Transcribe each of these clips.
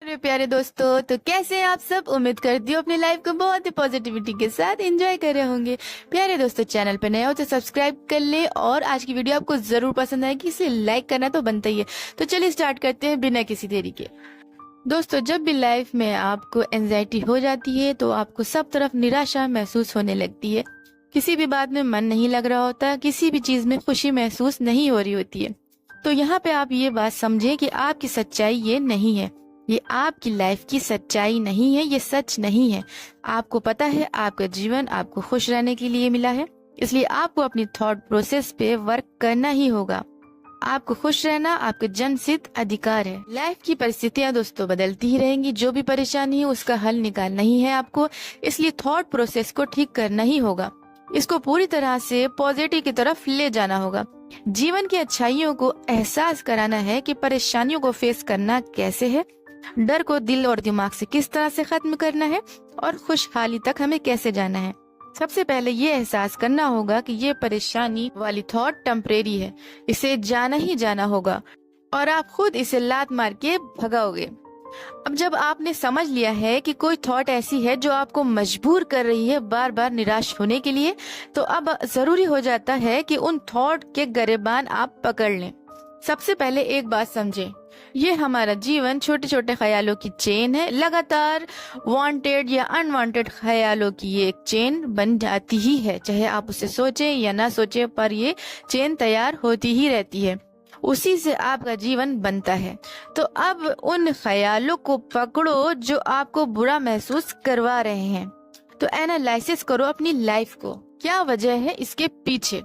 मेरे प्यारे दोस्तों, तो कैसे हैं आप सब। उम्मीद करती हूँ अपनी लाइफ को बहुत ही पॉजिटिविटी के साथ एंजॉय कर रहे होंगे। प्यारे दोस्तों, चैनल पे नए हो तो सब्सक्राइब कर ले और आज की वीडियो आपको जरूर पसंद आएगी, इसे लाइक करना तो बनता ही है। तो चलिए स्टार्ट करते हैं बिना किसी देरी के। दोस्तों, जब भी लाइफ में आपको एंजाइटी हो जाती है तो आपको सब तरफ निराशा महसूस होने लगती है। किसी भी बात में मन नहीं लग रहा होता, किसी भी चीज में खुशी महसूस नहीं हो रही होती है। तो यहाँ पे आप ये बात समझे कि आपकी सच्चाई ये नहीं है, ये आपकी लाइफ की सच्चाई नहीं है, ये सच नहीं है। आपको पता है आपका जीवन आपको खुश रहने के लिए मिला है, इसलिए आपको अपनी थॉट प्रोसेस पे वर्क करना ही होगा। आपको खुश रहना आपका जन्मसिद्ध अधिकार है। लाइफ की परिस्थितियां दोस्तों बदलती ही रहेंगी, जो भी परेशानी है उसका हल निकालना ही है आपको, इसलिए थॉट प्रोसेस को ठीक करना ही होगा। इसको पूरी तरह से पॉजिटिव की तरफ ले जाना होगा। जीवन की अच्छाइयों को एहसास कराना है कि परेशानियों को फेस करना कैसे है, डर को दिल और दिमाग से किस तरह से खत्म करना है और खुशहाली तक हमें कैसे जाना है। सबसे पहले ये एहसास करना होगा कि ये परेशानी वाली थॉट टेम्परेरी है, इसे जाना ही जाना होगा और आप खुद इसे लात मार के भगाओगे। अब जब आपने समझ लिया है कि कोई थॉट ऐसी है जो आपको मजबूर कर रही है बार बार निराश होने के लिए, तो अब जरूरी हो जाता है कि उन थॉट के गिरबान आप पकड़ लें। सबसे पहले एक बात समझें, ये हमारा जीवन छोटे छोटे ख्यालों की चेन है। लगातार वांटेड या अनवांटेड ख्यालों की ये एक चेन बन जाती ही है, चाहे आप उसे सोचें या ना सोचें, पर ये चेन तैयार होती ही रहती है, उसी से आपका जीवन बनता है। तो अब उन ख्यालों को पकड़ो जो आपको बुरा महसूस करवा रहे हैं। तो एनालिसिस करो अपनी लाइफ को, क्या वजह है इसके पीछे।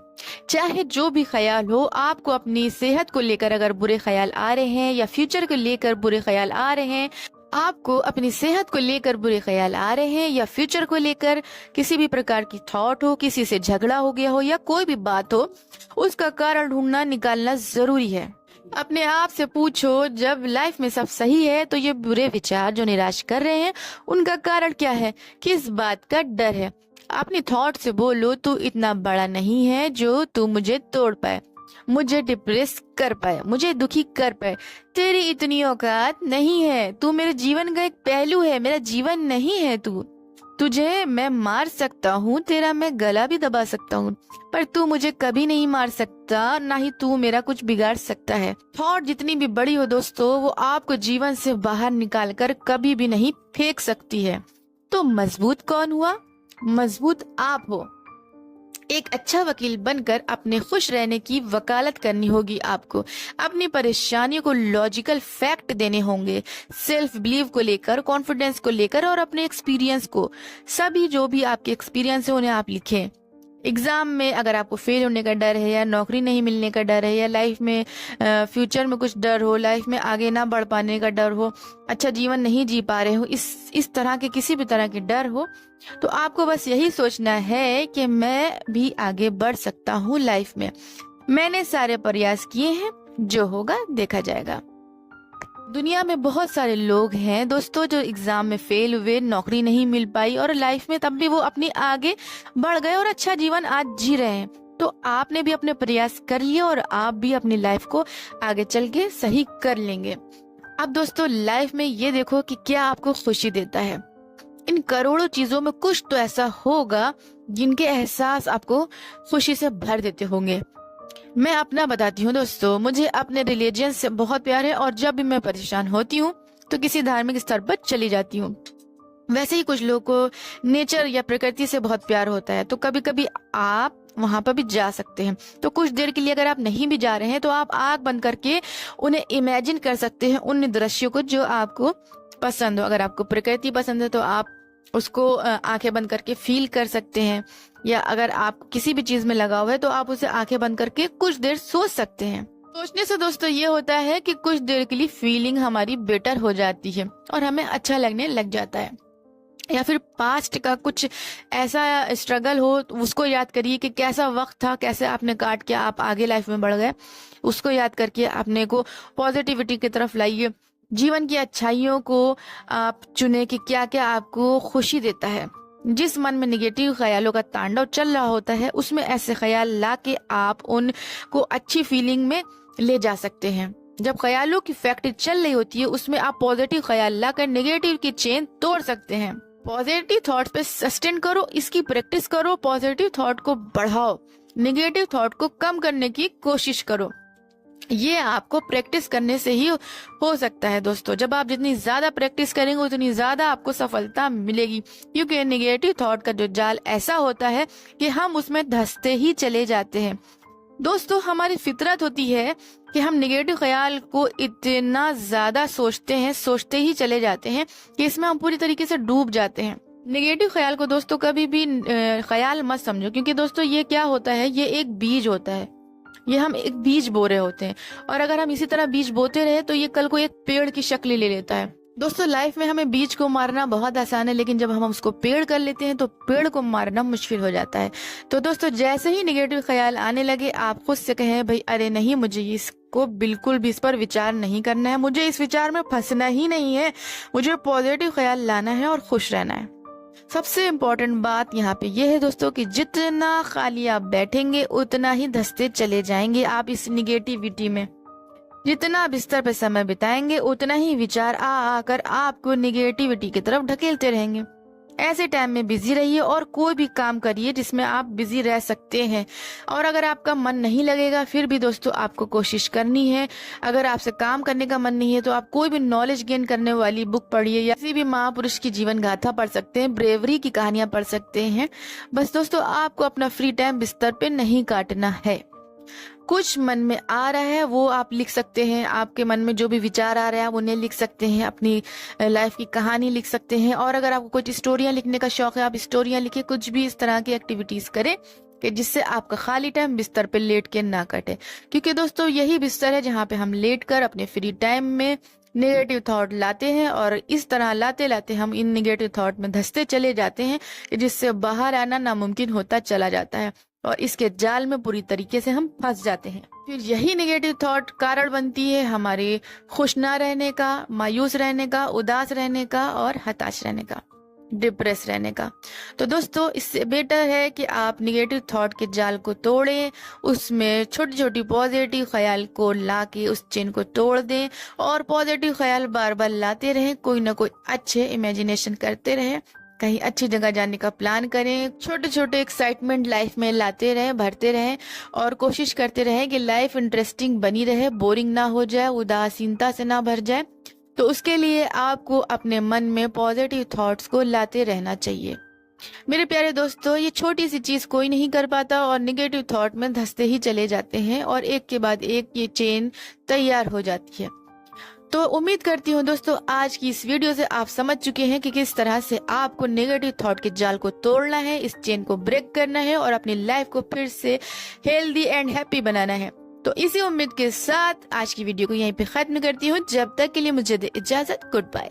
चाहे जो भी ख्याल हो, आपको अपनी सेहत को लेकर अगर बुरे ख्याल आ रहे हैं या फ्यूचर को लेकर बुरे ख्याल आ रहे हैं, आपको अपनी सेहत को लेकर बुरे ख्याल आ रहे हैं या फ्यूचर को लेकर किसी भी प्रकार की थॉट हो, किसी से झगड़ा हो गया हो या कोई भी बात हो, उसका कारण ढूंढना निकालना जरूरी है। अपने आप से पूछो, जब लाइफ में सब सही है तो ये बुरे विचार जो निराश कर रहे हैं उनका कारण क्या है, किस बात का डर है। अपनी थॉट से बोलो, तू इतना बड़ा नहीं है जो तू मुझे तोड़ पाए, मुझे डिप्रेस कर पाए, मुझे दुखी कर पाए। तेरी इतनी औकात नहीं है, तू मेरे जीवन का एक पहलू है, मेरा जीवन नहीं है तू। तुझे मैं मार सकता हूँ, तेरा मैं गला भी दबा सकता हूँ, पर तू मुझे कभी नहीं मार सकता, ना ही तू मेरा कुछ बिगाड़ सकता है। थॉट जितनी भी बड़ी हो दोस्तों, वो आपको जीवन से बाहर निकाल कर कभी भी नहीं फेंक सकती है। तो मजबूत कौन हुआ? मजबूत आप हो। एक अच्छा वकील बनकर अपने खुश रहने की वकालत करनी होगी आपको। अपनी परेशानियों को लॉजिकल फैक्ट देने होंगे, सेल्फ बिलीव को लेकर, कॉन्फिडेंस को लेकर और अपने एक्सपीरियंस को। सभी जो भी आपके एक्सपीरियंस है उन्हें आप लिखें। एग्जाम में अगर आपको फेल होने का डर है या नौकरी नहीं मिलने का डर है या लाइफ में फ्यूचर में कुछ डर हो, लाइफ में आगे ना बढ़ पाने का डर हो, अच्छा जीवन नहीं जी पा रहे हो, इस तरह के किसी भी तरह के डर हो, तो आपको बस यही सोचना है कि मैं भी आगे बढ़ सकता हूँ लाइफ में। मैंने सारे प्रयास किए हैं, जो होगा देखा जाएगा। दुनिया में बहुत सारे लोग हैं दोस्तों जो एग्जाम में फेल हुए, नौकरी नहीं मिल पाई और लाइफ में तब भी वो अपनी आगे बढ़ गए और अच्छा जीवन आज जी रहे हैं। तो आपने भी अपने प्रयास कर लिए और आप भी अपनी लाइफ को आगे चल के सही कर लेंगे। अब दोस्तों, लाइफ में ये देखो कि क्या आपको खुशी देता है। इन करोड़ों चीजों में कुछ तो ऐसा होगा जिनके एहसास आपको खुशी से भर देते होंगे। मैं अपना बताती हूँ दोस्तों, मुझे अपने रिलीजन से बहुत प्यार है और जब भी मैं परेशान होती हूँ तो किसी धार्मिक स्थल पर चली जाती हूँ। वैसे ही कुछ लोगों को नेचर या प्रकृति से बहुत प्यार होता है, तो कभी कभी आप वहां पर भी जा सकते हैं। तो कुछ देर के लिए अगर आप नहीं भी जा रहे हैं तो आप आंख बंद करके उन्हें इमेजिन कर सकते हैं, उन दृश्यों को जो आपको पसंद हो। अगर आपको प्रकृति पसंद है तो आप उसको आंखें बंद करके फील कर सकते हैं, या अगर आप किसी भी चीज में लगा हुआ है तो आप उसे आंखें बंद करके कुछ देर सोच सकते हैं। सोचने से दोस्तों ये होता है कि कुछ देर के लिए फीलिंग हमारी बेटर हो जाती है और हमें अच्छा लगने लग जाता है। या फिर पास्ट का कुछ ऐसा स्ट्रगल हो तो उसको याद करिए कि कैसा वक्त था, कैसे आपने काट के आप आगे लाइफ में बढ़ गए, उसको याद करके अपने को पॉजिटिविटी की तरफ लाइए। जीवन की अच्छाइयों को आप चुने कि क्या क्या आपको खुशी देता है। जिस मन में निगेटिव ख्यालों का तांडव चल रहा होता है उसमें ऐसे ख्याल ला के आप उनको अच्छी फीलिंग में ले जा सकते हैं। जब ख्यालों की फैक्ट्री चल रही होती है उसमें आप पॉजिटिव ख्याल लाकर नेगेटिव की चेन तोड़ सकते हैं। पॉजिटिव थॉट्स पे सस्टेन करो, इसकी प्रैक्टिस करो, पॉजिटिव थॉट को बढ़ाओ, नेगेटिव थॉट को कम करने की कोशिश करो। ये आपको प्रैक्टिस करने से ही हो सकता है दोस्तों। जब आप जितनी ज्यादा प्रैक्टिस करेंगे उतनी ज्यादा आपको सफलता मिलेगी, क्योंकि नेगेटिव थॉट का जो जाल ऐसा होता है कि हम उसमें धंसते ही चले जाते हैं। दोस्तों हमारी फितरत होती है कि हम नेगेटिव ख्याल को इतना ज्यादा सोचते ही चले जाते हैं कि इसमें हम पूरी तरीके से डूब जाते हैं। नेगेटिव ख्याल को दोस्तों कभी भी ख्याल मत समझो, क्योंकि दोस्तों ये क्या होता है, ये एक बीज होता है। ये हम एक बीज बो रहे होते हैं और अगर हम इसी तरह बीज बोते रहे तो ये कल को एक पेड़ की शक्ल ले लेता है। दोस्तों लाइफ में हमें बीज को मारना बहुत आसान है, लेकिन जब हम उसको पेड़ कर लेते हैं तो पेड़ को मारना मुश्किल हो जाता है। तो दोस्तों जैसे ही नेगेटिव ख्याल आने लगे आप खुद से कहें भाई अरे नहीं, मुझे इसको बिल्कुल भी इस पर विचार नहीं करना है, मुझे इस विचार में फंसना ही नहीं है, मुझे पॉजिटिव ख्याल लाना है और खुश रहना है। सबसे इम्पोर्टेंट बात यहाँ पे ये है दोस्तों कि जितना खाली आप बैठेंगे उतना ही धंसते चले जाएंगे आप इस निगेटिविटी में। जितना बिस्तर पे समय बिताएंगे उतना ही विचार आकर आपको निगेटिविटी की तरफ ढकेलते रहेंगे। ऐसे टाइम में बिजी रहिए और कोई भी काम करिए जिसमें आप बिजी रह सकते हैं। और अगर आपका मन नहीं लगेगा फिर भी दोस्तों आपको कोशिश करनी है। अगर आपसे काम करने का मन नहीं है तो आप कोई भी नॉलेज गेन करने वाली बुक पढ़िए या किसी भी महापुरुष की जीवन गाथा पढ़ सकते हैं, ब्रेवरी की कहानियां पढ़ सकते हैं। बस दोस्तों आपको अपना फ्री टाइम बिस्तर पे नहीं काटना है। कुछ मन में आ रहा है वो आप लिख सकते हैं, आपके मन में जो भी विचार आ रहा है आप उन्हें लिख सकते हैं, अपनी लाइफ की कहानी लिख सकते हैं। और अगर आपको कुछ स्टोरियां लिखने का शौक है आप स्टोरियां लिखिए, कुछ भी इस तरह की एक्टिविटीज करें कि जिससे आपका खाली टाइम बिस्तर पे लेट के ना कटे। क्योंकि दोस्तों यही बिस्तर है जहाँ पे हम लेट कर अपने फ्री टाइम में नेगेटिव थॉट लाते हैं और इस तरह लाते लाते हम इन नेगेटिव थॉट में धंसते चले जाते हैं, जिससे बाहर आना नामुमकिन होता चला जाता है और इसके जाल में पूरी तरीके से हम फंस जाते हैं। फिर यही नेगेटिव थॉट कारण बनती है हमारे खुश ना रहने का, मायूस रहने का, उदास रहने का और हताश रहने का, डिप्रेस रहने का। तो दोस्तों इससे बेटर है कि आप नेगेटिव थॉट के जाल को तोड़ें, उसमें छोटी छोटी पॉजिटिव ख्याल को लाके उस चेन को तोड़ दें और पॉजिटिव ख्याल बार बार लाते रहें, कोई ना कोई अच्छे इमेजिनेशन करते रहें, कहीं अच्छी जगह जाने का प्लान करें, छोटे छोटे एक्साइटमेंट लाइफ में लाते रहें, भरते रहें और कोशिश करते रहें कि लाइफ इंटरेस्टिंग बनी रहे, बोरिंग ना हो जाए, उदासीनता से ना भर जाए। तो उसके लिए आपको अपने मन में पॉजिटिव थॉट्स को लाते रहना चाहिए। मेरे प्यारे दोस्तों ये छोटी सी चीज कोई नहीं कर पाता और नेगेटिव थॉट में धंसते ही चले जाते हैं और एक के बाद एक ये चेन तैयार हो जाती है। तो उम्मीद करती हूँ दोस्तों आज की इस वीडियो से आप समझ चुके हैं कि किस तरह से आपको नेगेटिव थॉट के जाल को तोड़ना है, इस चेन को ब्रेक करना है और अपनी लाइफ को फिर से हेल्दी एंड हैप्पी बनाना है। तो इसी उम्मीद के साथ आज की वीडियो को यहीं पे खत्म करती हूँ। जब तक के लिए मुझे दे इजाजत, गुड बाय।